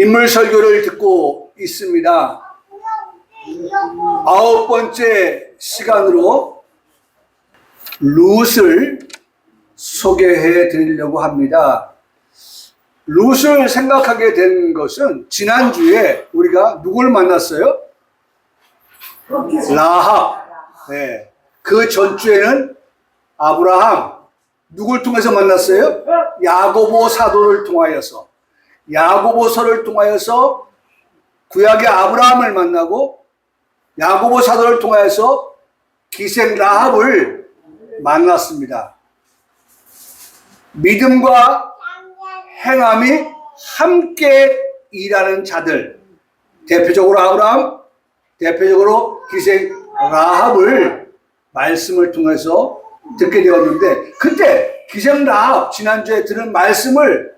인물 설교를 듣고 있습니다. 9번째 시간으로 룻을 소개해 드리려고 합니다. 룻을 생각하게 된 것은 지난주에 우리가 누굴 만났어요? 라합. 네. 그 전주에는 아브라함. 누굴 통해서 만났어요? 야고보 사도를 통하여서. 야고보서를 통하여서 구약의 아브라함을 만나고 야고보 사도를 통하여서 기생 라합을 만났습니다. 믿음과 행함이 함께 일하는 자들, 대표적으로 아브라함, 대표적으로 기생 라합을 말씀을 통해서 듣게 되었는데, 그때 기생 라합 지난주에 들은 말씀을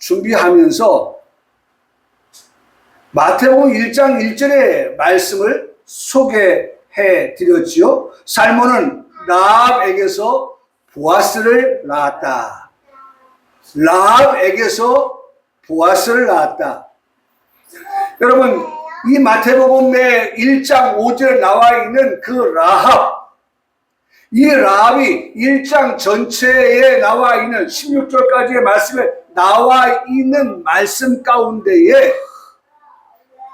준비하면서 마태복음 1장 1절의 말씀을 소개해 드렸지요. 살몬은 라합에게서 보아스를 낳았다. 라합에게서 보아스를 낳았다. 여러분, 이 마태복음의 1장 5절에 나와 있는 그 라합, 이 라합이 1장 전체에 나와 있는 16절까지의 말씀에 나와 있는 말씀 가운데에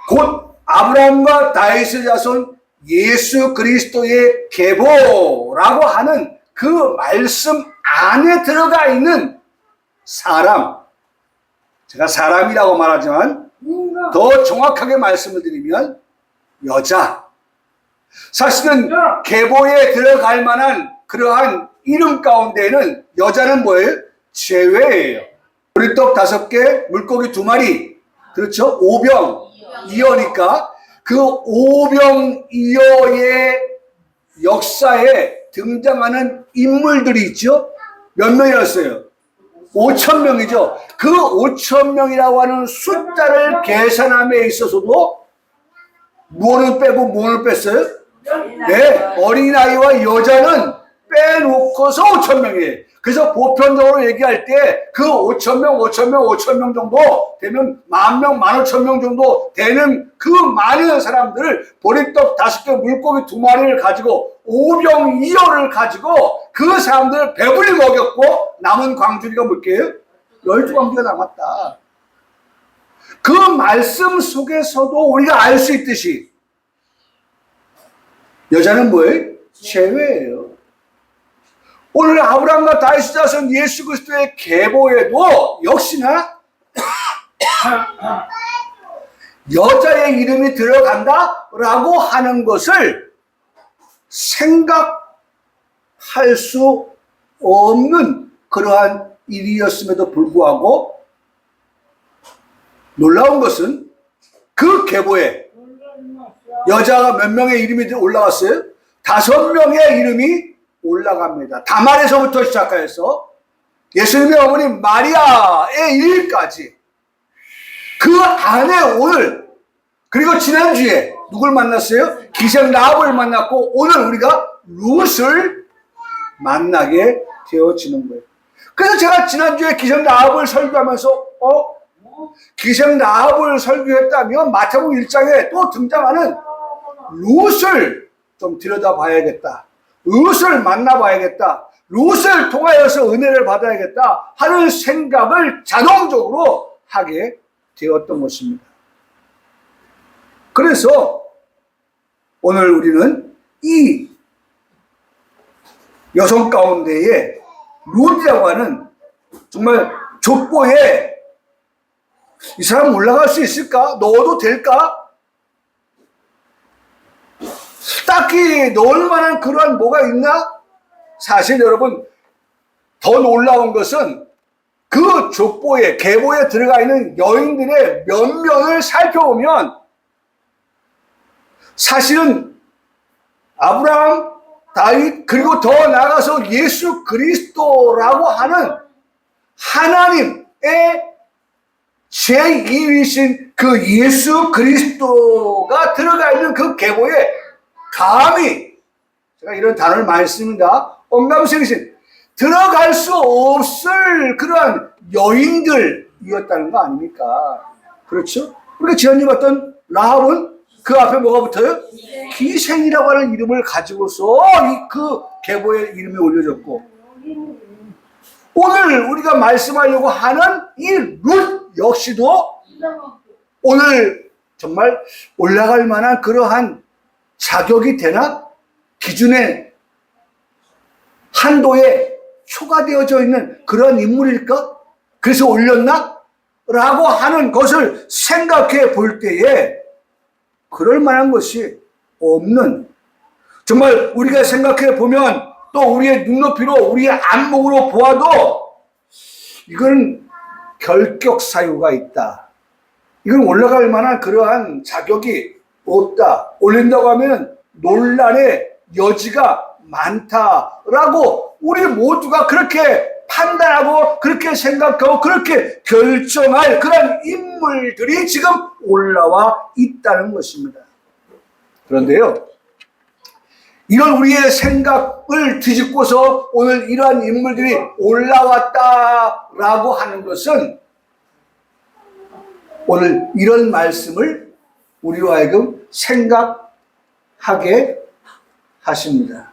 곧 아브라함과 다윗의 자손 예수 그리스도의 계보라고 하는 그 말씀 안에 들어가 있는 사람, 제가 사람이라고 말하지만 더 정확하게 말씀을 드리면 여자, 사실은 계보에 들어갈 만한 그러한 이름 가운데는 여자는 뭐예요? 제외예요. 보리떡 5개, 물고기 2마리, 그렇죠? 오병이어니까 그 오병이어의 역사에 등장하는 인물들이 있죠. 몇 명이었어요? 5,000명이죠. 그 5,000명이라고 하는 숫자를 계산함에 있어서도 무엇을 빼고 무엇을 뺐어요? 네, 어린아이와 여자는 빼놓고서 5,000명이에요. 그래서 보편적으로 얘기할 때 그 5,000명 정도 되면 10,000명, 15,000명 정도 되는 그 많은 사람들을 보리떡 5개, 물고기 2마리를 가지고 오병이어를 가지고 그 사람들을 배불리 먹였고 남은 광주리가 뭘게요? 12광주가 남았다. 그 말씀 속에서도 우리가 알 수 있듯이 여자는 뭐예요? 제외예요. 오늘 아브라함과 다윗의 자손 예수 그리스도의 계보에도 역시나 여자의 이름이 들어간다라고 하는 것을 생각할 수 없는 그러한 일이었음에도 불구하고 놀라운 것은 그 계보에 여자가 몇 명의 이름이 올라갔어요? 5명의 이름이 올라갑니다. 다말에서부터 시작해서 예수님의 어머니 마리아의 일까지 그 안에 오늘, 그리고 지난주에 누굴 만났어요? 기생 라합을 만났고 오늘 우리가 룻을 만나게 되어지는 거예요. 그래서 제가 지난주에 기생 라합을 설교하면서 기생 라합을 설교했다면 마태복음 1장에 또 등장하는 룻을 좀 들여다봐야겠다. 룻을 만나봐야겠다. 룻을 통하여서 은혜를 받아야겠다 하는 생각을 자동적으로 하게 되었던 것입니다. 그래서 오늘 우리는 이 여성 가운데에 룻이라고 하는 정말 족보에 이 사람 올라갈 수 있을까? 넣어도 될까? 딱히 넣을 만한 그러한 뭐가 있나? 사실 여러분, 더 놀라운 것은 그 족보에, 계보에 들어가 있는 여인들의 면면을 살펴보면 사실은 아브라함, 다윗, 그리고 더 나아가서 예수 그리스도라고 하는 하나님의 제2위신 그 예수 그리스도가 들어가 있는 그 계보에 감히, 제가 이런 단어를 많이 씁니다, 엄감생신 들어갈 수 없을 그러한 여인들이었다는 거 아닙니까? 그렇죠? 우리가 지난주에 봤던 라합은 그 앞에 뭐가 붙어요? 기생이라고 하는 이름을 가지고서 그 계보의 이름이 올려졌고, 오늘 우리가 말씀하려고 하는 이 룻 역시도 오늘 정말 올라갈 만한 그러한 자격이 되나? 기준의 한도에 초과되어져 있는 그런 인물일까? 그래서 올렸나? 라고 하는 것을 생각해 볼 때에 그럴 만한 것이 없는, 정말 우리가 생각해 보면 또 우리의 눈높이로 우리의 안목으로 보아도 이건 결격 사유가 있다. 이건 올라갈 만한 그러한 자격이 없다. 올린다고 하면 논란의 여지가 많다라고 우리 모두가 그렇게 판단하고 그렇게 생각하고 그렇게 결정할 그런 인물들이 지금 올라와 있다는 것입니다. 그런데요, 이런 우리의 생각을 뒤집고서 오늘 이러한 인물들이 올라왔다라고 하는 것은 오늘 이런 말씀을 우리로 하여금 생각하게 하십니다.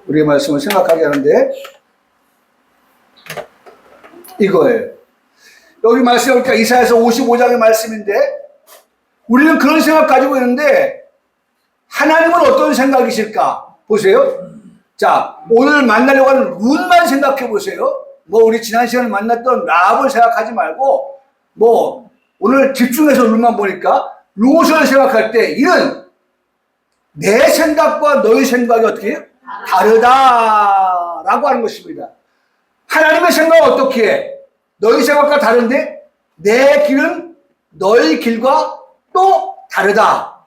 우리의 말씀을 생각하게 하는데 이거예요. 여기 말씀해 보니까 이사야서 55장의 말씀인데 우리는 그런 생각 가지고 있는데 하나님은 어떤 생각이실까? 보세요. 자, 오늘 만나려고 하는 룻만 생각해 보세요. 뭐 우리 지난 시간에 만났던 라합을 생각하지 말고 뭐 오늘 집중해서 룻만 보니까 룻을 생각할 때 이는 내 생각과 너의 생각이 어떻게 다르다라고 하는 것입니다. 하나님의 생각은 어떻게 해? 너희 생각과 다른데 내 길은 너희 길과 또 다르다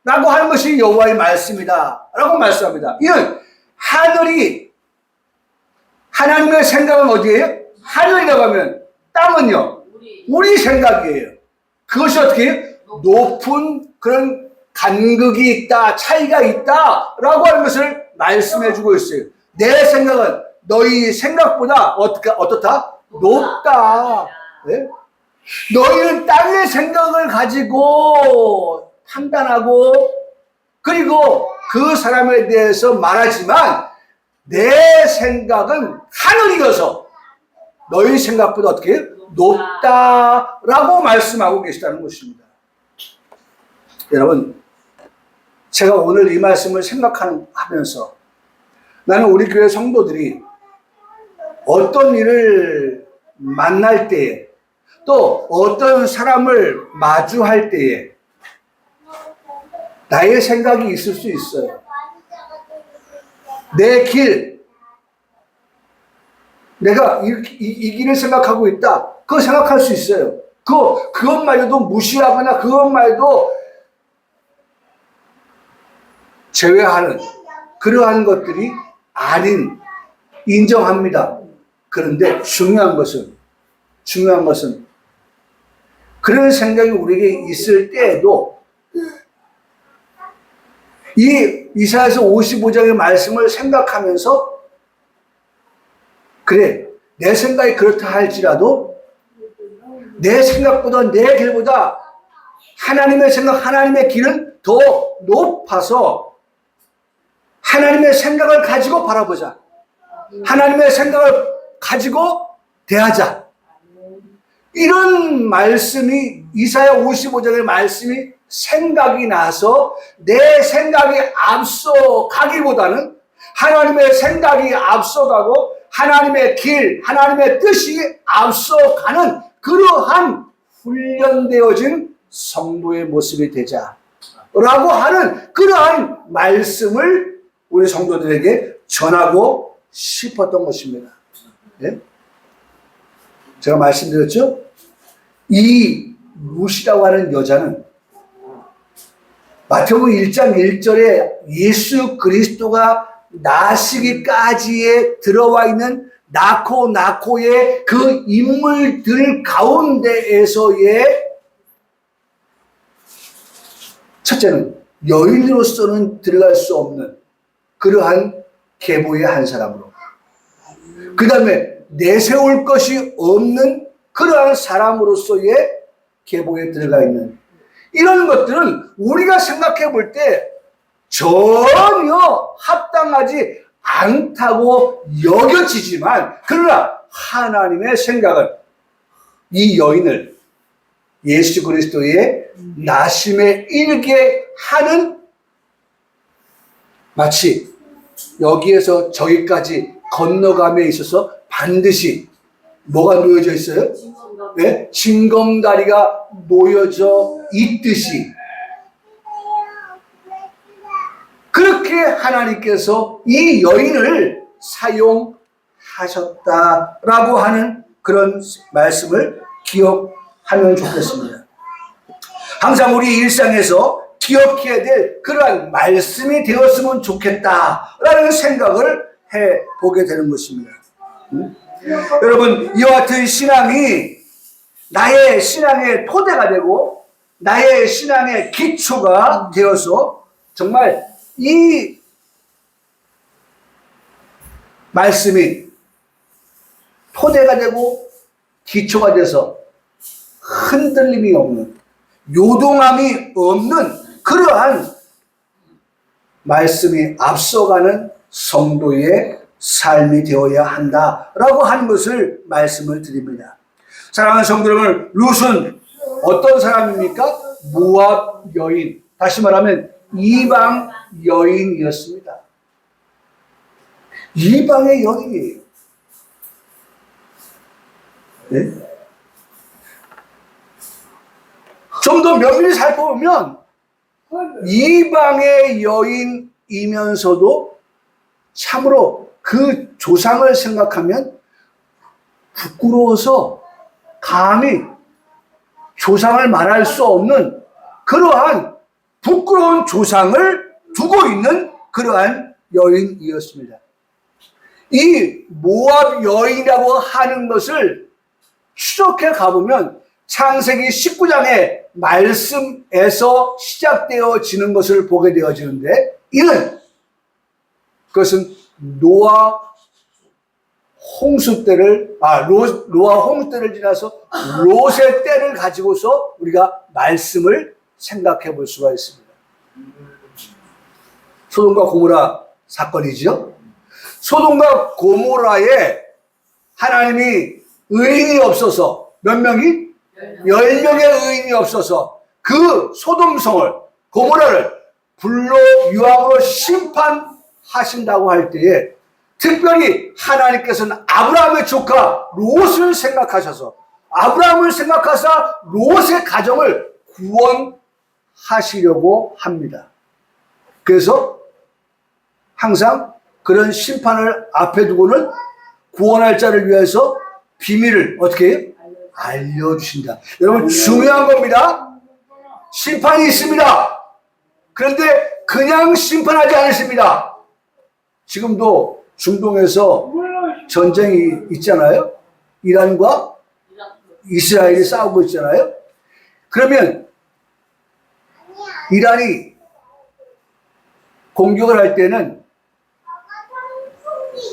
라고 하는 것이 여호와의 말씀이다 라고 말씀합니다. 이는 하늘이, 하나님의 생각은 어디예요? 하늘이라고 하면 땅은요 우리 생각이에요. 그것이 어떻게 해요? 높은 그런 간극이 있다, 차이가 있다 라고 하는 것을 말씀해 주고 있어요. 내 생각은 너희 생각보다 어떻다? 높다. 네? 너희는 땅의 생각을 가지고 판단하고 그리고 그 사람에 대해서 말하지만 내 생각은 하늘이어서 너희 생각보다 어떻게 해요? 높다라고 말씀하고 계시다는 것입니다. 여러분, 제가 오늘 이 말씀을 생각하면서 나는 우리 교회 성도들이 어떤 일을 만날 때에 또 어떤 사람을 마주할 때에 나의 생각이 있을 수 있어요. 내 길, 내가 이 길을 생각하고 있다. 그거 생각할 수 있어요. 그것말도 무시하거나 그것말도 제외하는 그러한 것들이 아닌, 인정합니다. 그런데 중요한 것은 그런 생각이 우리에게 있을 때에도 이 이사야서 55장의 말씀을 생각하면서 그래, 내 생각이 그렇다 할지라도 내 생각보다 내 길보다 하나님의 생각, 하나님의 길은 더 높아서 하나님의 생각을 가지고 바라보자. 하나님의 생각을 가지고 대하자. 이런 말씀이 이사야 55장의 말씀이 생각이 나서 내 생각이 앞서가기보다는 하나님의 생각이 앞서가고 하나님의 길, 하나님의 뜻이 앞서가는 그러한 훈련되어진 성도의 모습이 되자라고 하는 그러한 말씀을 우리 성도들에게 전하고 싶었던 것입니다. 네? 제가 말씀드렸죠? 이 룻이라고 하는 여자는 마태복음 1장 1절에 예수 그리스도가 나시기까지에 들어와 있는 나코의 그 인물들 가운데에서의 첫째는 여인으로서는 들어갈 수 없는 그러한 계보의 한 사람으로, 그 다음에 내세울 것이 없는 그러한 사람으로서의 계보에 들어가 있는 이런 것들은 우리가 생각해 볼 때 전혀 합당하지 않다고 여겨지지만, 그러나 하나님의 생각은 이 여인을 예수 그리스도의 나심에 이르게 하는, 마치 여기에서 저기까지 건너감에 있어서 반드시 뭐가 놓여져 있어요? 네? 징검다리가 놓여져 있듯이, 그렇게 하나님께서 이 여인을 사용하셨다라고 하는 그런 말씀을 기억하면 좋겠습니다. 항상 우리 일상에서 기억해야 될 그러한 말씀이 되었으면 좋겠다라는 생각을 해보게 되는 것입니다. 여러분, 이와 같은 신앙이 나의 신앙의 토대가 되고 나의 신앙의 기초가 되어서 정말 이 말씀이 토대가 되고 기초가 돼서 흔들림이 없는, 요동함이 없는 그러한 말씀이 앞서가는 성도의 삶이 되어야 한다라고 하는 것을 말씀을 드립니다. 사랑하는 성도 여러분, 룻은 어떤 사람입니까? 모압 여인, 다시 말하면 이방 여인이었습니다. 이방의 여인이에요. 네? 좀 더 면밀히 살펴보면 이방의 여인이면서도 참으로 그 조상을 생각하면 부끄러워서 감히 조상을 말할 수 없는 그러한 부끄러운 조상을 두고 있는 그러한 여인이었습니다. 이 모압 여인이라고 하는 것을 추적해 가보면 창세기 19장의 말씀에서 시작되어지는 것을 보게 되어지는데, 그것은 노아 홍수 때를, 노아 홍수 때를 지나서 롯의 때를 가지고서 우리가 말씀을 생각해 볼 수가 있습니다. 소돔과 고모라 사건이죠. 소돔과 고모라에 하나님이 의인이 없어서 몇 명이? 10명의 의인이 없어서 그 소돔성을, 고모라를 불로 유황으로 심판하신다고 할 때에 특별히 하나님께서는 아브라함의 조카 롯을 생각하셔서 아브라함을 생각하사 롯의 가정을 구원하시려고 합니다. 그래서 항상 그런 심판을 앞에 두고는 구원할 자를 위해서 비밀을 어떻게 해요? 알려주신다. 여러분, 중요한 겁니다. 심판이 있습니다. 그런데 그냥 심판하지 않으십니다. 지금도 중동에서 전쟁이 있잖아요. 이란과 이스라엘이 싸우고 있잖아요. 그러면 이란이 공격을 할 때는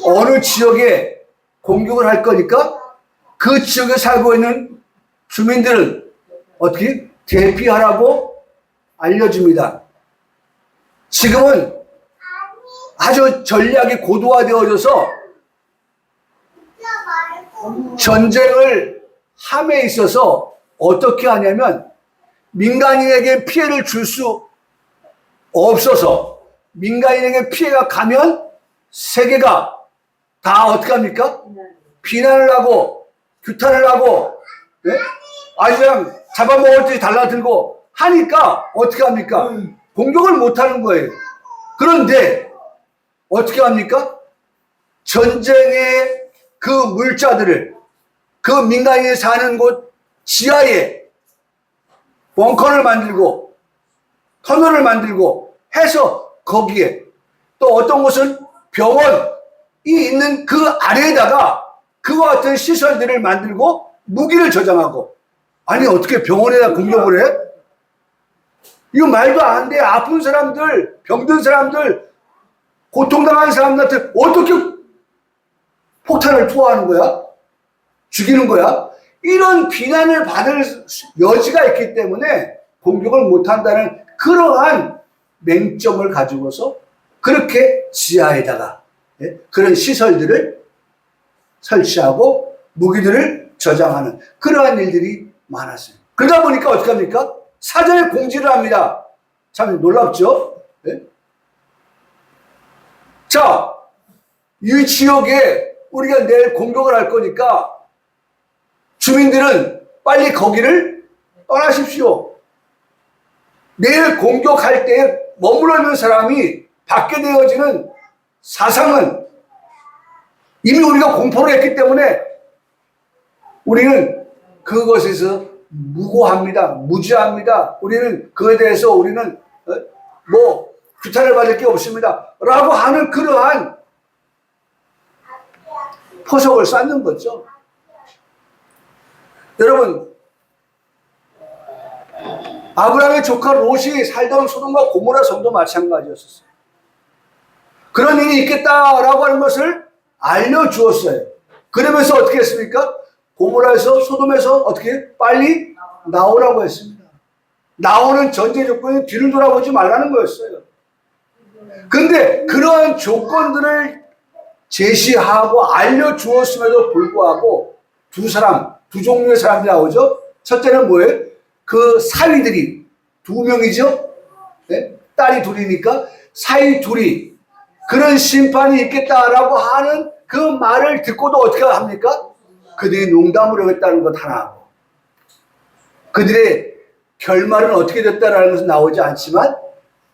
어느 지역에 공격을 할 거니까 그 지역에 살고 있는 주민들은 어떻게 대피하라고 알려줍니다. 지금은 아주 전략이 고도화되어져서 전쟁을 함에 있어서 어떻게 하냐면 민간인에게 피해를 줄 수 없어서 민간인에게 피해가 가면 세계가 다 어떻게 합니까? 비난을 하고 규탄을 하고, 네? 아주 그냥 잡아먹을 때 달라들고 하니까 어떻게 합니까? 공격을 못하는 거예요. 그런데 어떻게 합니까? 전쟁의 그 물자들을 그 민간인이 사는 곳 지하에 벙커를 만들고 터널을 만들고 해서 거기에, 또 어떤 곳은 병원이 있는 그 아래에다가 그와 같은 시설들을 만들고 무기를 저장하고. 아니, 어떻게 병원에다 공격을 해? 이거 말도 안 돼. 아픈 사람들, 병든 사람들, 고통당한 사람들한테 어떻게 폭탄을 투하하는 거야? 죽이는 거야? 이런 비난을 받을 여지가 있기 때문에 공격을 못한다는 그러한 맹점을 가지고서 그렇게 지하에다가 그런 시설들을 설치하고 무기들을 저장하는 그러한 일들이 많았어요. 그러다 보니까 어떻게 합니까? 사전에 공지를 합니다. 참 놀랍죠? 네? 자, 이 지역에 우리가 내일 공격을 할 거니까 주민들은 빨리 거기를 떠나십시오. 내일 공격할 때 머물러 있는 사람이 받게 되어지는 사상은 이미 우리가 공포를 했기 때문에 우리는 그것에서 무고합니다. 무지합니다. 우리는 그에 대해서 우리는 뭐 규탄을 받을 게 없습니다. 라고 하는 그러한 포석을 쌓는 거죠. 여러분, 아브라함의 조카 롯이 살던 소돔과 고모라 성도 마찬가지였었어요. 그런 일이 있겠다라고 하는 것을 알려주었어요. 그러면서 어떻게 했습니까? 고모라에서 소돔에서 어떻게 빨리 나오라고 했습니다. 나오는 전제 조건이 뒤를 돌아보지 말라는 거였어요. 근데 그러한 조건들을 제시하고 알려주었음에도 불구하고 두 종류의 사람들이 나오죠. 첫째는 뭐예요? 그 사위들이 두 명이죠. 네? 딸이 둘이니까 사위 둘이 그런 심판이 있겠다라고 하는 그 말을 듣고도 어떻게 합니까? 그들이 농담으로 했다는 것 하나 하고 그들의 결말은 어떻게 됐다라는 것은 나오지 않지만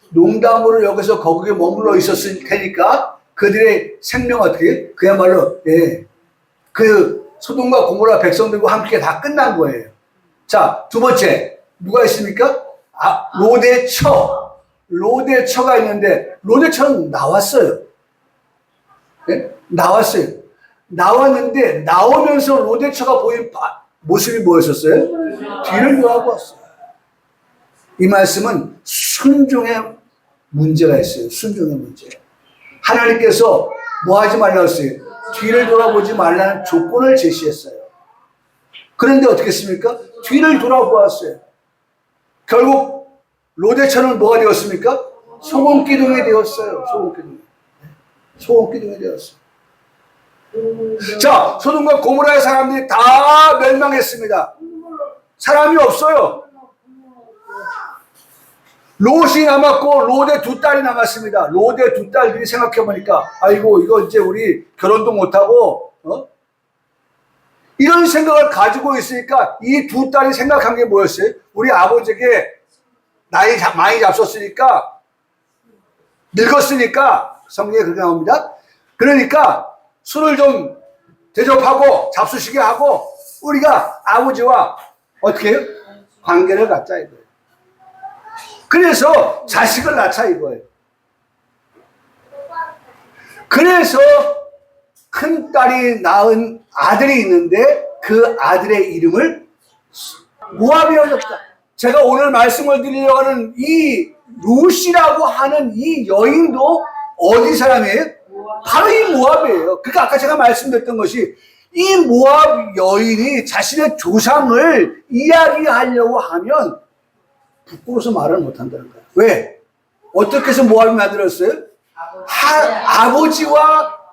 농담으로 여기서 거기에 머물러 있었을 테니까 그들의 생명 어떻게 그야말로 그 소돔과 고모라 백성들과 함께 다 끝난 거예요. 자, 두 번째 누가 있습니까? 롯의 처. 롯의 처가 있는데 롯의 처는 나왔어요. 네? 나왔어요. 나왔는데 나오면서 롯의 처가 보인 모습이 뭐였었어요? 뒤를 돌아보았어요. 이 말씀은 순종의 문제가 있어요. 순종의 문제. 하나님께서 뭐 하지 말라고 했어요? 뒤를 돌아보지 말라는 조건을 제시했어요. 그런데 어떻게 했습니까? 뒤를 돌아보았어요. 결국 롯의 처는 뭐가 되었습니까? 소금기둥이 되었어요. 소금기둥이 되었어요. 자, 소돔과 고모라의 사람들이 다 멸망했습니다. 사람이 없어요. 롯이 남았고 롯의 두 딸이 남았습니다. 롯의 두 딸들이 생각해보니까 아이고 이거 이제 우리 결혼도 못하고 이런 생각을 가지고 있으니까 이 두 딸이 생각한 게 뭐였어요? 우리 아버지에게 나이 많이 잡섰으니까 늙었으니까 성경에 그렇게 나옵니다. 그러니까 술을 좀 대접하고 잡수시게 하고 우리가 아버지와 어떻게 해요? 관계를 갖자 이거예요. 그래서 자식을 낳자 이거예요. 그래서 큰 딸이 낳은 아들이 있는데 그 아들의 이름을 모압이었다. 제가 오늘 말씀을 드리려고 하는 이 룻이라고 하는 이 여인도 어디 사람이에요? 바로 이 모압이에요. 그러니까 아까 제가 말씀드렸던 것이 이 모압 여인이 자신의 조상을 이야기하려고 하면 부끄러워서 말을 못한다는 거예요. 왜? 어떻게 해서 모압이 만들었어요? 아버지와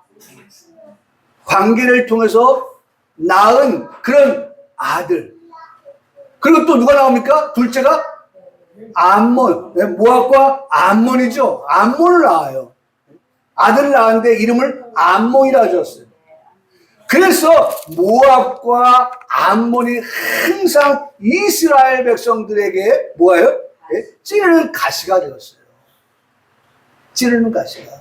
관계를 통해서 낳은 그런 아들. 그리고 또 누가 나옵니까? 둘째가 암몬. 모압과 암몬이죠. 암몬을 낳아요. 아들을 낳았는데 이름을 암몬이라 지었어요. 그래서 모압과 암몬이 항상 이스라엘 백성들에게 뭐예요? 찌르는 가시가 되었어요. 찌르는 가시가.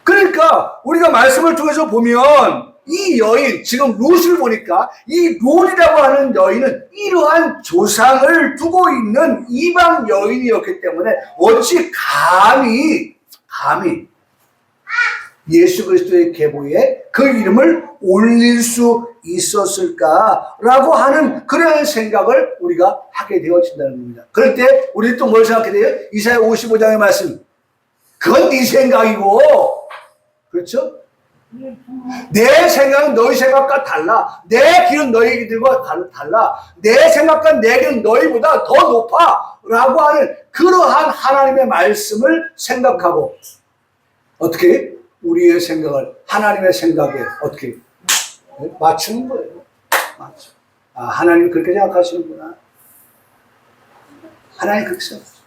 그러니까 우리가 말씀을 통해서 보면 이 여인, 지금 롯을 보니까 이 롯이라고 하는 여인은 이러한 조상을 두고 있는 이방 여인이었기 때문에 어찌 감히 예수 그리스도의 계보에 그 이름을 올릴 수 있었을까라고 하는 그런 생각을 우리가 하게 되어진다는 겁니다. 그럴 때 우리 또 뭘 생각해야 돼요? 이사야 55장의 말씀. 그건 네 생각이고, 그렇죠? 내 생각은 너희 생각과 달라. 내 길은 너희 길과 달라. 내 생각과 내 길은 너희보다 더 높아. 라고 하는 그러한 하나님의 말씀을 생각하고 어떻게? 우리의 생각을 하나님의 생각에 어떻게? 맞추는 거예요. 맞죠. 아, 하나님 그렇게 생각하시는구나. 하나님 그렇게 생각하시죠.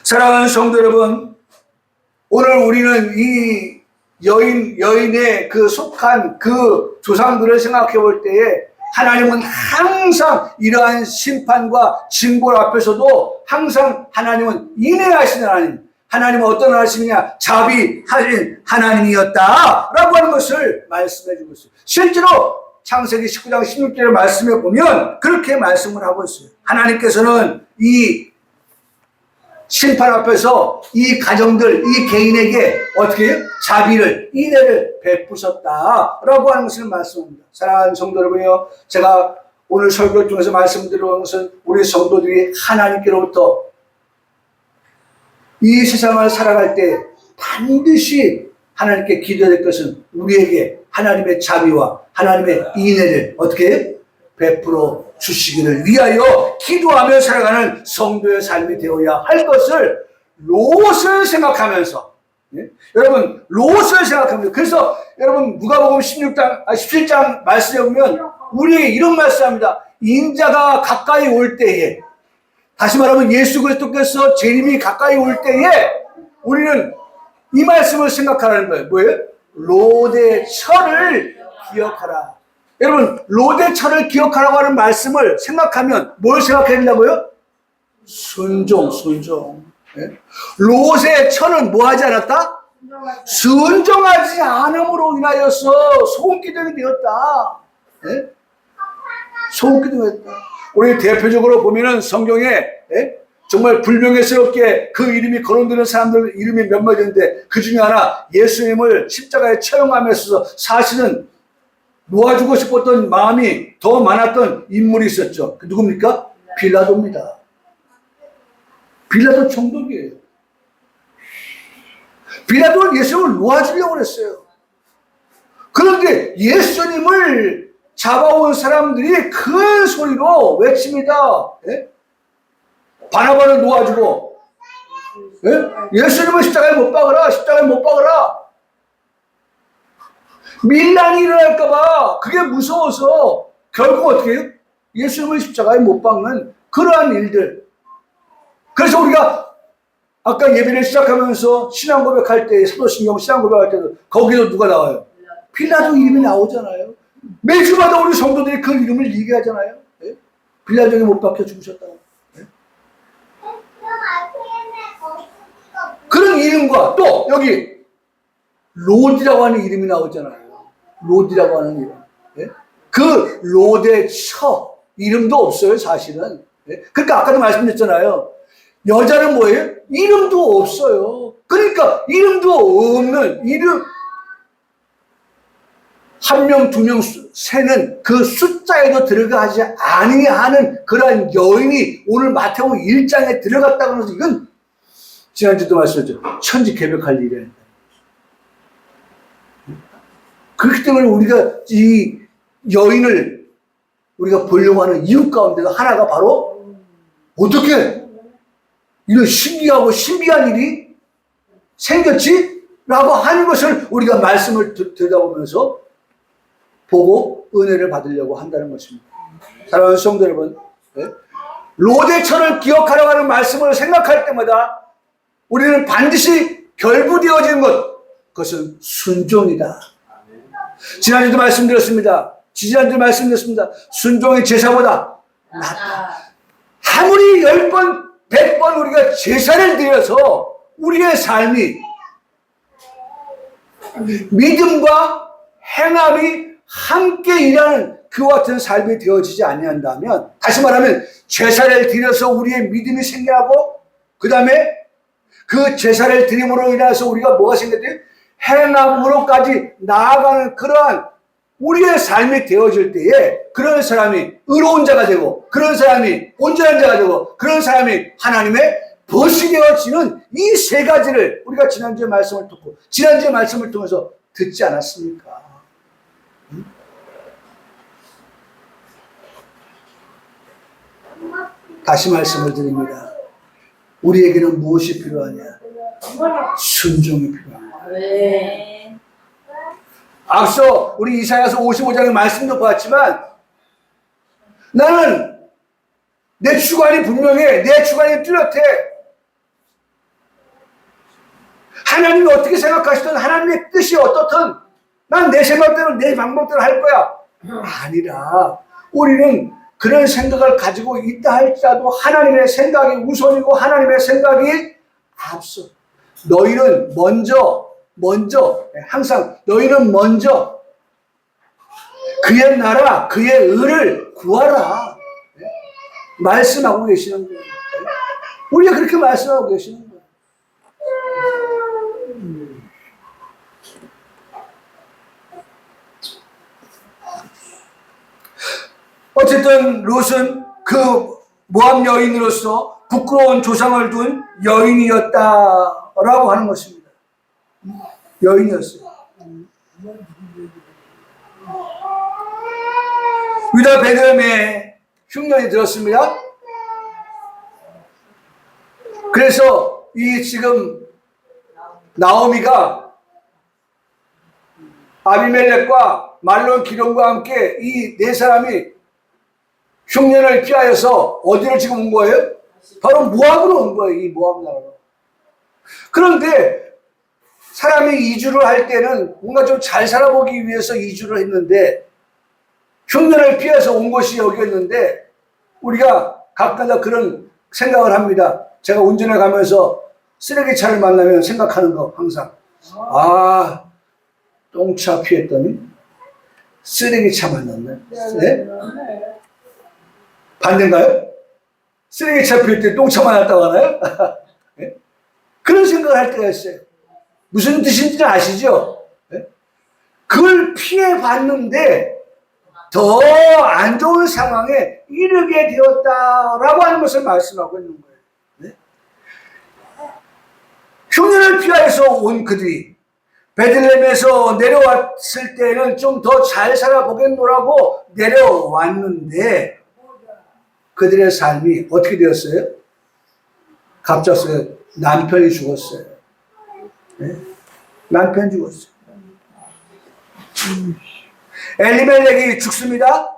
사랑하는 성도 여러분, 오늘 우리는 이 여인의 그 속한 그 조상들을 생각해 볼 때에 하나님은 항상 이러한 심판과 징벌 앞에서도 항상 하나님은 인내하시는 하나님, 하나님은 어떤 하나님이냐? 자비하신 하나님이었다라고 하는 것을 말씀해 주고 있어요. 실제로 창세기 19장 16절의 말씀에 보면 그렇게 말씀을 하고 있어요. 하나님께서는 이 심판 앞에서 이 가정들, 이 개인에게 어떻게 자비를, 인애를 베푸셨다라고 하는 것을 말씀합니다. 사랑하는 성도 여러분이요, 제가 오늘 설교를 통해서 말씀드리는 것은 우리 성도들이 하나님께로부터 이 세상을 살아갈 때 반드시 하나님께 기도해야 될 것은 우리에게 하나님의 자비와 하나님의 인애를 어떻게 베풀어 주시기를 위하여 기도하며 살아가는 성도의 삶이 되어야 할 것을 롯을 생각하면서, 예? 여러분 롯을 생각합니다. 그래서 여러분 누가복음 17장 말씀에 보면 우리에게 이런 말씀합니다. 인자가 가까이 올 때에, 다시 말하면 예수 그리스도께서 재림이 가까이 올 때에 우리는 이 말씀을 생각하라는 거예요. 뭐예요? 롯의 철을 기억하라. 여러분 롯의 철을 기억하라고 하는 말씀을 생각하면 뭘 생각해야 된다고요? 순종. 예? 롯의 철은 뭐 하지 않았다? 순종하지 않음으로 인하여서 소금기둥이 되었다. 예? 소금기둥이 되었다. 우리 대표적으로 보면은 성경에, 예? 정말 불명예스럽게 그 이름이 거론되는 사람들 이름이 몇몇인데 그 중에 하나 예수님을 십자가에 처형하면서 사실은 놓아주고 싶었던 마음이 더 많았던 인물이 있었죠. 그 누굽니까? 빌라도입니다. 빌라도 총독이에요. 빌라도는 예수님을 놓아주려고 했어요. 그런데 예수님을 잡아온 사람들이 큰 소리로 외칩니다. 예? 바나바를 놓아주고, 예? 예수님을 십자가에 못 박으라, 십자가에 못 박으라. 밀란이 일어날까봐 그게 무서워서 결국 어떻게 해요? 예수님을 십자가에 못 박는 그러한 일들. 그래서 우리가 아까 예배를 시작하면서 신앙 고백할 때, 사도신경 신앙 고백할 때도 거기도 누가 나와요? 빌라도 이름이 나오잖아요. 매주마다 우리 성도들이 그 이름을 얘기하잖아요. 예? 빌라도에게 못 박혀 죽으셨다고. 예? 그런 이름과 또 여기 롯이라고 하는 이름이 나오잖아요. 롯이라고 하는 이름. 예? 그 롯의 처 이름도 없어요, 사실은. 예? 그러니까 아까도 말씀드렸잖아요. 여자는 뭐예요? 이름도 없어요. 그러니까 이름도 없는 이름 한 명, 두 명 세는 그 숫자에도 들어가지 아니하는 그러한 여인이 오늘 마태복음 1장에 들어갔다고 해서 이건 지난주도 말씀드렸죠. 천지개벽할 일이야. 그렇기 때문에 우리가 이 여인을 우리가 보려고 하는 이유 가운데서 하나가 바로 어떻게 이런 신기하고 신비한 일이 생겼지? 라고 하는 것을 우리가 말씀을 들여다보면서 보고 은혜를 받으려고 한다는 것입니다. 사랑하는 성도 여러분, 네? 롯의 철을 기억하라고 하는 말씀을 생각할 때마다 우리는 반드시 결부되어지는 것, 그것은 순종이다. 지난주도 말씀드렸습니다. 순종의 제사보다 낫다. 아무리 10번, 100번 우리가 제사를 드려서 우리의 삶이 믿음과 행함이 함께 일하는 그와 같은 삶이 되어지지 아니한다면, 다시 말하면 제사를 드려서 우리의 믿음이 생겨나고 그 다음에 그 제사를 드림으로 인해서 우리가 뭐가 생겼대요? 행함으로까지 나아가는 그러한 우리의 삶이 되어질 때에 그런 사람이 의로운 자가 되고, 그런 사람이 온전한 자가 되고, 그런 사람이 하나님의 벗이 되어지는 이 세 가지를 우리가 지난주에 말씀을 듣고 지난주에 말씀을 통해서 듣지 않았습니까? 다시 말씀을 드립니다. 우리에게는 무엇이 필요하냐? 순종이 필요합니다. 앞서 우리 이사야서 55장의 말씀도 봤지만 나는 내 주관이 분명해. 내 주관이 뚜렷해. 하나님이 어떻게 생각하시든 하나님의 뜻이 어떻든 난 내 생각대로 내 방법대로 할 거야. 아니라 우리는 그런 생각을 가지고 있다 할지라도 하나님의 생각이 우선이고 하나님의 생각이 앞서. 너희는 먼저 항상 너희는 먼저 그의 나라 그의 의를 구하라 말씀하고 계시는 거예요. 우리가 그렇게 말씀하고 계시는 거예요. 어쨌든 롯은 그 모압 여인으로서 부끄러운 조상을 둔 여인이었다라고 하는 것입니다. 여인이었어요. 유다 베들레헴에 흉년이 들었습니다. 그래서 이 지금 나오미가 아비멜렉과 말론 기론과 함께 이 네 사람이 흉년을 피하여서 어디를 지금 온 거예요? 바로 모압으로 온 거예요. 이 모압 나라로. 그런데 사람이 이주를 할 때는 뭔가 좀 잘 살아보기 위해서 이주를 했는데 흉년을 피해서 온 곳이 여기였는데 우리가 가끔가다 그런 생각을 합니다. 제가 운전해 가면서 쓰레기차를 만나면 생각하는 거 항상 똥차 피했더니 쓰레기차 만났네. 네? 반대인가요? 쓰레기차 피울 때 똥차 만났다고 하나요? 네? 그런 생각을 할 때가 있어요. 무슨 뜻인지 아시죠? 네? 그걸 피해봤는데 더 안 좋은 상황에 이르게 되었다라고 하는 것을 말씀하고 있는 거예요. 네? 흉년을 피하여서 온 그들이 베들레헴에서 내려왔을 때는 좀 더 잘 살아보겠노라고 내려왔는데 그들의 삶이 어떻게 되었어요? 갑작스레 남편이 죽었어요. 네? 남편이 죽었어요. 엘리멜렉이 죽습니다.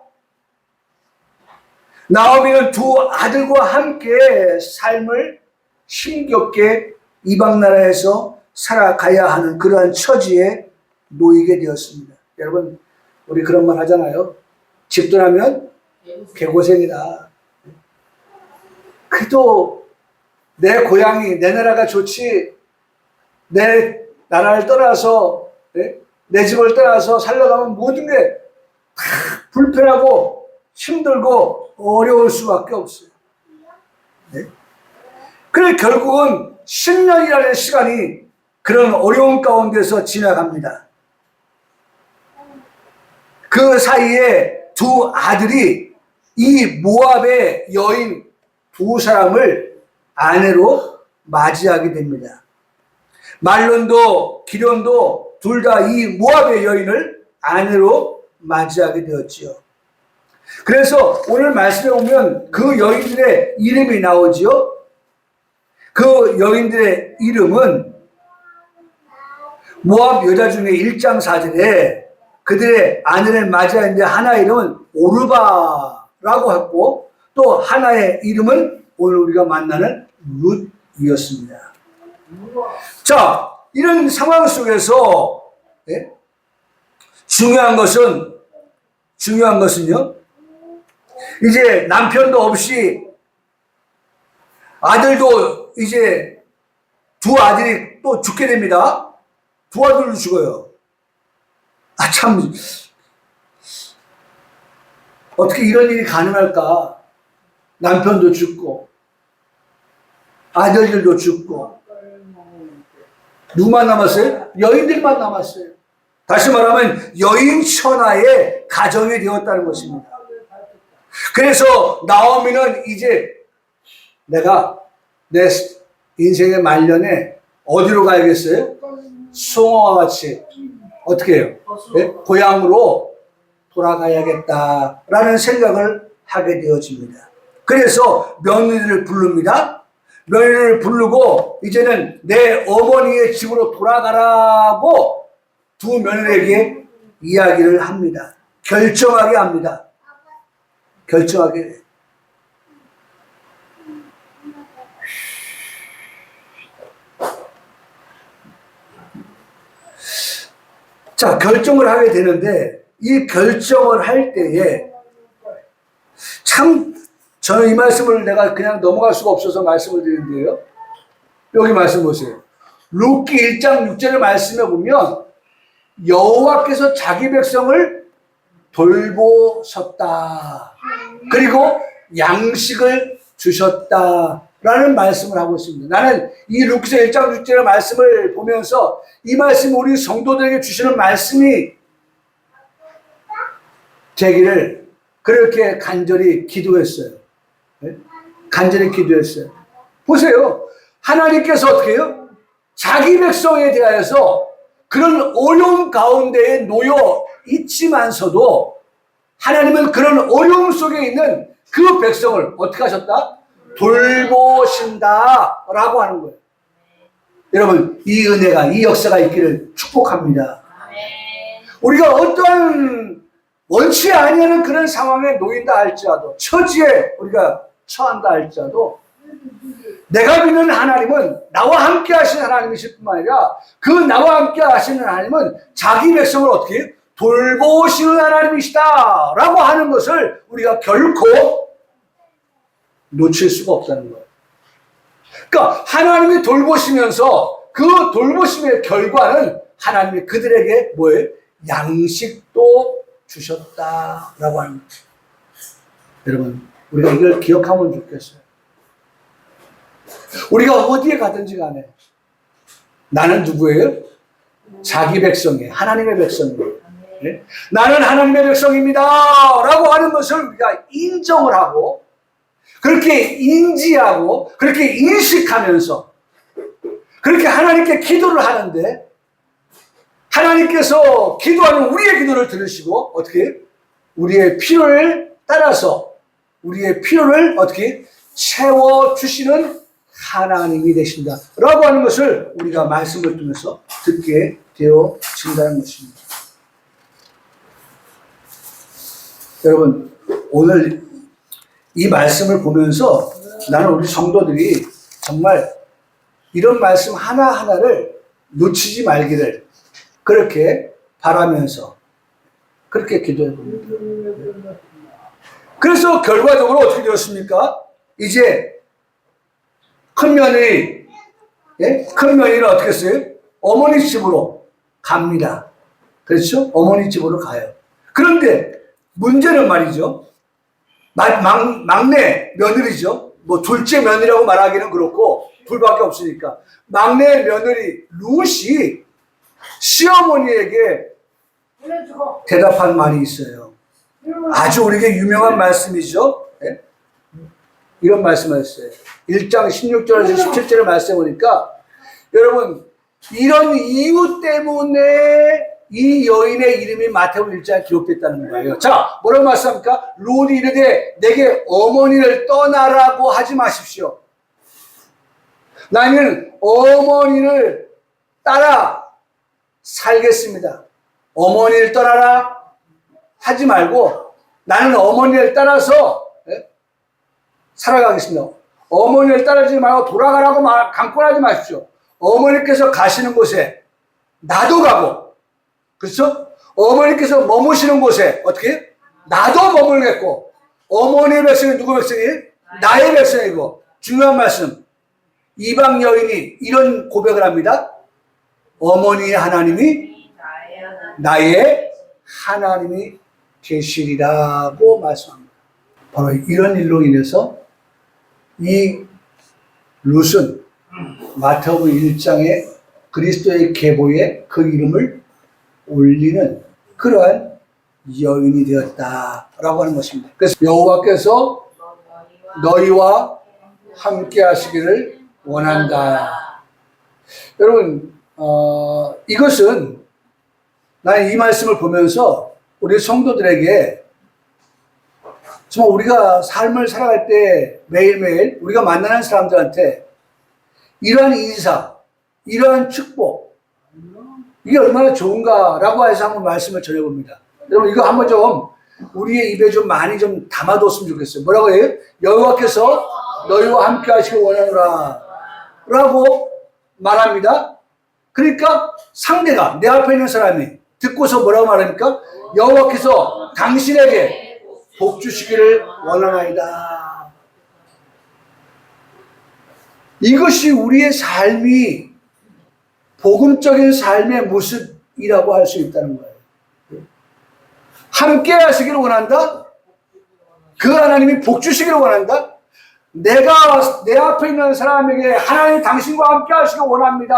나오미는 두 아들과 함께 삶을 힘겹게 이방 나라에서 살아가야 하는 그러한 처지에 놓이게 되었습니다. 여러분, 우리 그런 말 하잖아요. 집 떠나면 개고생이다. 그래도 내 고향이, 내 나라가 좋지, 내 나라를 떠나서, 내 집을 떠나서 살려가면 모든 게 다 불편하고 힘들고 어려울 수밖에 없어요. 네? 그래 결국은 10년이라는 시간이 그런 어려운 가운데서 지나갑니다. 그 사이에 두 아들이 이 모압의 여인 두 사람을 아내로 맞이하게 됩니다. 말론도 기련도 둘 다 이 모압의 여인을 아내로 맞이하게 되었지요. 그래서 오늘 말씀에 보면 그 여인들의 이름이 나오지요. 그 여인들의 이름은 모압 여자 중에 1장 4절에 그들의 아내를 맞이하는데 하나 이름은 오르바라고 했고 또 하나의 이름은 오늘 우리가 만나는 룻이었습니다. 자, 이런 상황 속에서 중요한 것은요. 이제 남편도 없이 아들도 이제 두 아들이 또 죽게 됩니다. 두 아들도 죽어요. 참 어떻게 이런 일이 가능할까? 남편도 죽고 아들들도 죽고 누구만 남았어요? 여인들만 남았어요. 다시 말하면 여인 천하의 가정이 되었다는 것입니다. 그래서 나오미는 이제 내가 내 인생의 말년에 어디로 가야겠어요? 송어와 같이 어떻게 해요? 네? 고향으로 돌아가야겠다라는 생각을 하게 되어집니다. 그래서 며느리를 부릅니다. 며느리를 부르고 이제는 내 어머니의 집으로 돌아가라고 두 며느리에게 이야기를 합니다. 결정하게 합니다. 결정하게. 자, 결정을 하게 되는데 이 결정을 할 때에 참 저는 이 말씀을 내가 그냥 넘어갈 수가 없어서 말씀을 드리는데요. 여기 말씀 보세요. 룻기 1장 6절의 말씀에 보면 여호와께서 자기 백성을 돌보셨다. 그리고 양식을 주셨다라는 말씀을 하고 있습니다. 나는 이 룻기서 1장 6절의 말씀을 보면서 이 말씀이 우리 성도들에게 주시는 말씀이 되기를 그렇게 간절히 기도했어요. 간절히 기도했어요. 보세요. 하나님께서 어떻게 해요? 자기 백성에 대하여서 그런 어려움 가운데에 놓여 있지만서도 하나님은 그런 어려움 속에 있는 그 백성을 어떻게 하셨다? 돌보신다라고 하는 거예요. 여러분, 이 은혜가, 이 역사가 있기를 축복합니다. 우리가 어떠한 원치 아니하는 그런 상황에 놓인다 할지라도, 처지에 우리가 처한다 할지라도 내가 믿는 하나님은 나와 함께 하시는 하나님이실 뿐만 아니라 그 나와 함께 하시는 하나님은 자기 백성을 어떻게 돌보시는 하나님이시다 라고 하는 것을 우리가 결코 놓칠 수가 없다는 거예요. 그러니까 하나님이 돌보시면서 그 돌보심의 결과는 하나님이 그들에게 뭐예요? 양식도 주셨다라고 하는 거예요. 여러분, 우리가 이걸 기억하면 좋겠어요. 우리가 어디에 가든지 간에 나는 누구예요? 자기 백성이에요. 하나님의 백성이에요. 네? 나는 하나님의 백성입니다 라고 하는 것을 우리가 인정을 하고 그렇게 인지하고 그렇게 인식하면서 그렇게 하나님께 기도를 하는데 하나님께서 기도하는 우리의 기도를 들으시고 어떻게 우리의 필요를 따라서 우리의 필요를 어떻게 채워주시는 하나님이 되신다 라고 하는 것을 우리가 말씀을 통해서 듣게 되어진다는 것입니다. 여러분, 오늘 이 말씀을 보면서 나는 우리 성도들이 정말 이런 말씀 하나하나를 놓치지 말기를 그렇게 바라면서 그렇게 기도해 봅니다. 그래서 결과적으로 어떻게 되었습니까? 이제 큰 며느리, 예? 큰 며느리는 어떻게 했어요? 어머니 집으로 갑니다. 그렇죠? 어머니 집으로 가요. 그런데 문제는 말이죠. 막내 며느리죠. 뭐 둘째 며느리라고 말하기는 그렇고 둘밖에 없으니까. 막내 며느리 룻이 시어머니에게 대답한 말이 있어요. 아주 우리에게 유명한 말씀이죠. 네? 이런 말씀을 했어요. 1장 16절에서 17절의 말씀을 보니까 여러분 이런 이유 때문에 이 여인의 이름이 마태복음 1장에 기록됐다는 거예요. 자, 뭐라고 말씀합니까? 룻이 이르되 내게 어머니를 떠나라고 하지 마십시오. 나는 어머니를 따라 살겠습니다. 어머니를 떠나라 하지 말고 나는 어머니를 따라서 살아가겠습니다. 어머니를 따르지 말고 돌아가라고 강권하지 마십시오. 어머니께서 가시는 곳에 나도 가고, 그렇죠? 어머니께서 머무시는 곳에 어떻게? 나도 머물겠고, 어머니의 백성이 누구 백성이에요? 나의 백성이고. 중요한 말씀, 이방 여인이 이런 고백을 합니다. 어머니의 하나님이 나의 하나님이 계시리라고 말씀합니다. 바로 이런 일로 인해서 이 룻은 마태복음 1장에 그리스도의 계보에 그 이름을 올리는 그러한 여인이 되었다라고 하는 것입니다. 그래서 여호와께서 너희와 함께 하시기를 원한다. 여러분, 이것은 나는 이 말씀을 보면서 우리 성도들에게 정말 우리가 삶을 살아갈 때 매일매일 우리가 만나는 사람들한테 이러한 인사, 이러한 축복, 이게 얼마나 좋은가라고 해서 한번 말씀을 전해봅니다. 여러분, 이거 한번 좀 우리의 입에 좀 많이 좀 담아뒀으면 좋겠어요. 뭐라고 해요? 여호와께서 너희와 함께 하시길 원하노라 라고 말합니다. 그러니까 상대가, 내 앞에 있는 사람이 듣고서 뭐라고 말합니까? 여호와께서 당신에게 복 주시기를 원하나이다. 이것이 우리의 삶이 복음적인 삶의 모습이라고 할 수 있다는 거예요. 함께 하시기를 원한다? 그 하나님이 복 주시기를 원한다? 내가 내 앞에 있는 사람에게 하나님 당신과 함께 하시길 원합니다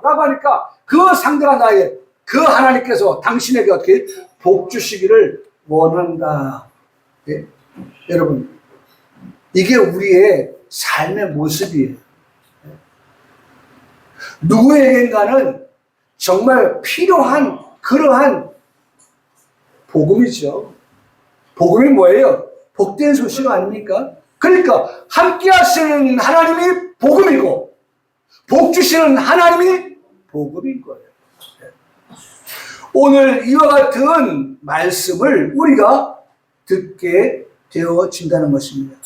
라고 하니까 그 상대가 나의 그 하나님께서 당신에게 어떻게 복 주시기를 원한다. 예? 여러분, 이게 우리의 삶의 모습이에요. 누구에겐가는 정말 필요한 그러한 복음이죠. 복음이 뭐예요? 복된 소식 아닙니까? 그러니까 함께 하시는 하나님이 복음이고 복 주시는 하나님이 복음인 거예요. 오늘 이와 같은 말씀을 우리가 듣게 되어진다는 것입니다.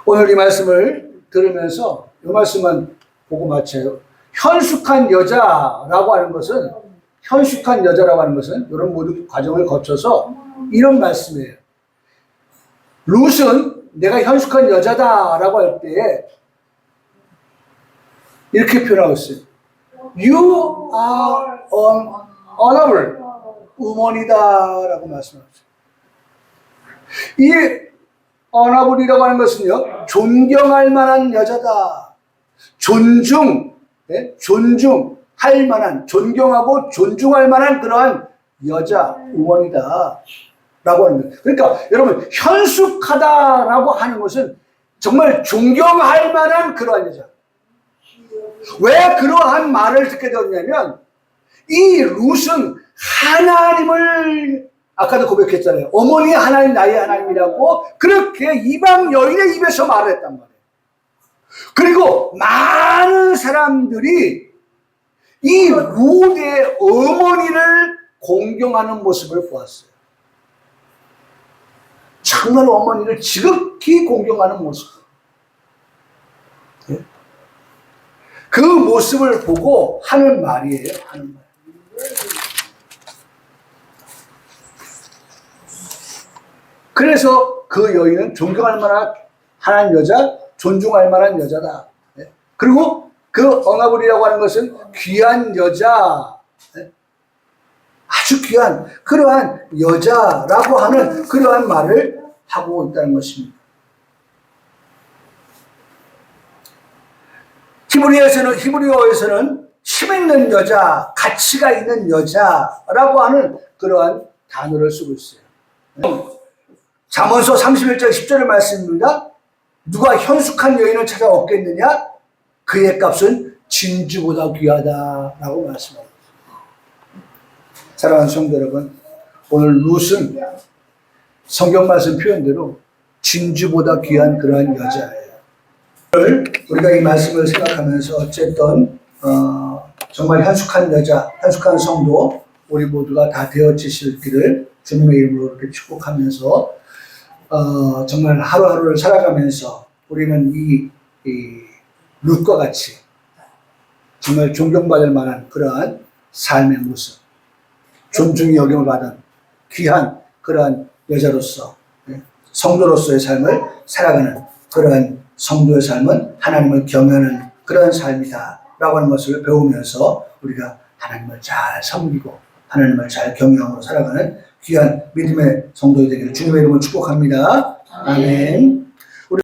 오늘 이 말씀을 들으면서 이 말씀은 보고 마쳐요. 현숙한 여자라고 하는 것은 이런 모든 과정을 거쳐서 이런 말씀이에요. 룻은 내가 현숙한 여자다라고 할 때에 이렇게 표현하고 있어요. You are an honorable woman이다라고 말씀하셨어요. 이 honorable이라고 하는 것은요, 존경할 만한 여자다. 존중할 만한, 존경하고 존중할 만한 그러한 여자, 우원이다. 라고 하는 거예요. 그러니까 여러분, 현숙하다라고 하는 것은 정말 존경할 만한 그러한 여자. 왜 그러한 말을 듣게 되었냐면, 이 룻은 하나님을, 아까도 고백했잖아요. 어머니 하나님, 나의 하나님이라고 그렇게 이방 여인의 입에서 말을 했단 말이에요. 그리고 많은 사람들이 이 룻의 어머니를 공경하는 모습을 보았어요. 정말 어머니를 지극히 공경하는 모습. 그 모습을 보고 하는 말이에요. 하는 말. 그래서 그 여인은 존경할 만한 하나님 여자, 존중할 만한 여자다. 그리고 그 어나블이라고 하는 것은 귀한 여자, 아주 귀한 그러한 여자라고 하는 그러한 말을 하고 있다는 것입니다. 히브리어에서는 힘 있는 여자, 가치가 있는 여자라고 하는 그러한 단어를 쓰고 있어요. 잠언서 31장 10절의 말씀입니다. 누가 현숙한 여인을 찾아 얻겠느냐? 그의 값은 진주보다 귀하다라고 말씀합니다. 사랑하는 성도 여러분, 오늘 룻은 성경 말씀 표현대로 진주보다 귀한 그러한 여자예요. 우리가 이 말씀을 생각하면서 어쨌든 정말 현숙한 여자, 현숙한 성도 우리 모두가 다 되어지실 길을 주님의 이름으로 이렇게 축복하면서 정말 하루하루를 살아가면서 우리는 이 룻과 같이 정말 존경받을 만한 그러한 삶의 모습, 존중이 여김을 받은 귀한 그러한 여자로서 성도로서의 삶을 살아가는 그러한 성도의 삶은 하나님을 경외하는 그러한 삶이다 라고 하는 것을 배우면서 우리가 하나님을 잘 섬기고 하나님을 잘 경외함으로 살아가는 귀한 믿음의 성도가 되기를 주님의 이름으로 축복합니다. 아멘.